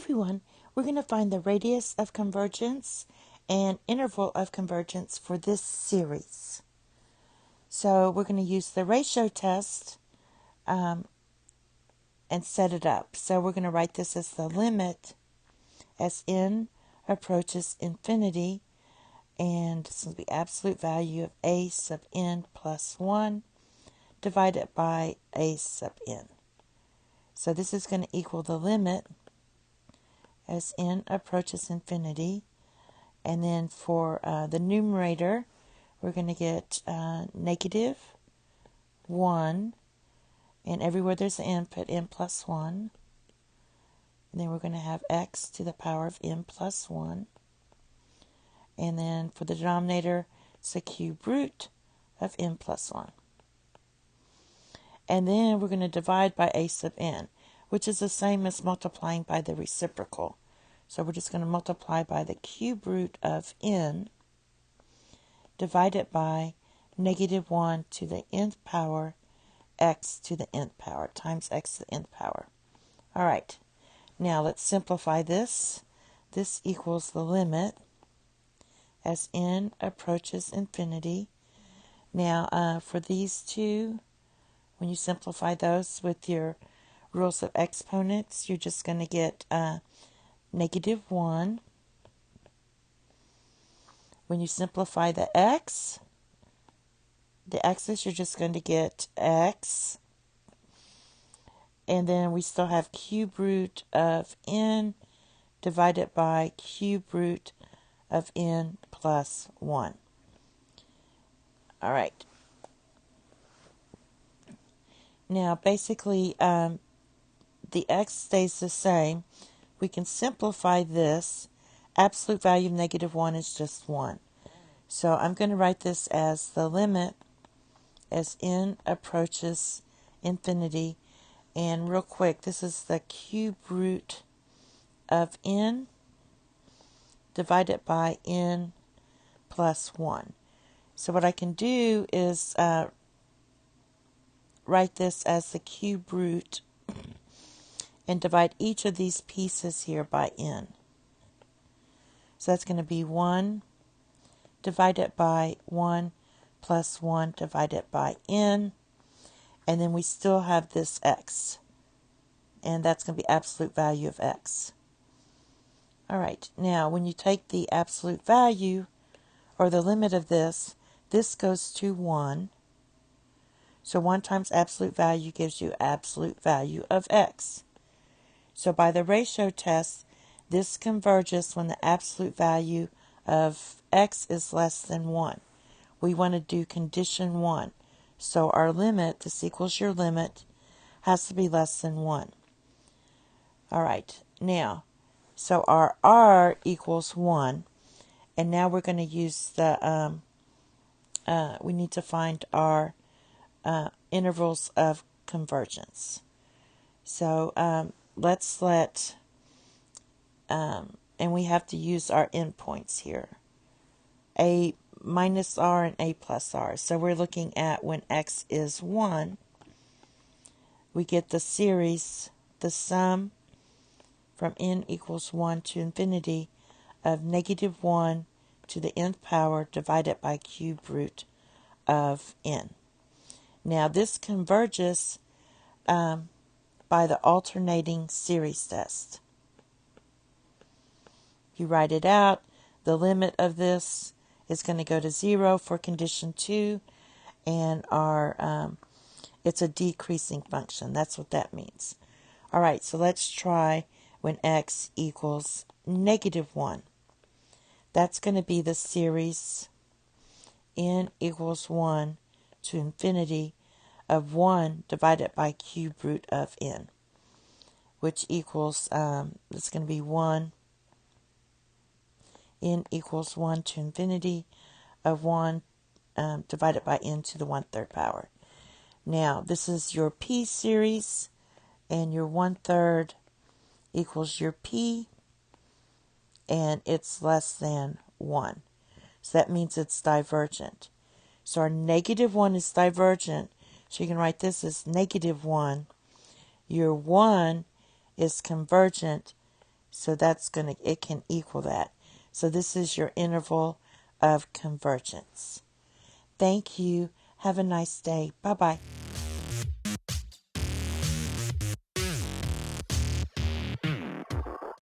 everyone, we're going to find the radius of convergence and interval of convergence for this series. So we're going to use the ratio test and set it up. So we're going to write this as the limit as n approaches infinity, and this will be absolute value of a sub n plus 1 divided by a sub n. So this is going to equal the limit as n approaches infinity. And then for the numerator, we're going to get negative 1. And everywhere there's an n, put n plus 1. And then we're going to have x to the power of n plus 1. And then for the denominator, it's the cube root of n plus 1. And then we're going to divide by a sub n, which is the same as multiplying by the reciprocal. So we're just going to multiply by the cube root of n divided by negative 1 to the nth power x to the nth power times x to the nth power. All right, now let's simplify this. This equals the limit as n approaches infinity. Now for these two, when you simplify those with your rules of exponents, you're just going to get negative 1. When you simplify the x's, you're just going to get x. And then we still have cube root of n divided by cube root of n plus 1. All right. Now, basically, the x stays the same. We can simplify this. Absolute value of negative 1 is just 1. So I'm going to write this as the limit as n approaches infinity. And real quick, this is the cube root of n divided by n plus 1. So what I can do is write this as the cube root and divide each of these pieces here by n. So that's going to be 1 divided by 1 plus 1 divided by n. And then we still have this x. And that's going to be absolute value of x. All right, now when you take the absolute value or the limit of this goes to 1. So 1 times absolute value gives you absolute value of x. So by the ratio test, this converges when the absolute value of x is less than 1. We want to do condition 1. So our limit, this equals your limit, has to be less than 1. All right, now, so our r equals 1. And now we're going to use the, we need to find our intervals of convergence. So let's let, and we have to use our endpoints here, a minus r and a plus r. So we're looking at when x is 1, we get the series, the sum from n equals 1 to infinity of negative 1 to the nth power divided by cube root of n. Now this converges by the alternating series test. You write it out. The limit of this is going to go to 0 for condition 2, and our it's a decreasing function. That's what that means. All right, so let's try when x equals negative 1. That's going to be the series n equals 1 to infinity of 1 divided by cube root of n, which equals, it's going to be 1, n equals 1 to infinity of 1 divided by n to the 1/3 power. Now, this is your p series, and your 1/3 equals your p, and it's less than 1. So that means it's divergent. So our negative 1 is divergent. So you can write this as negative 1. Your 1 is convergent So that's going to, it can equal that. So this is your interval of convergence. Thank you. Have a nice day. Bye-bye.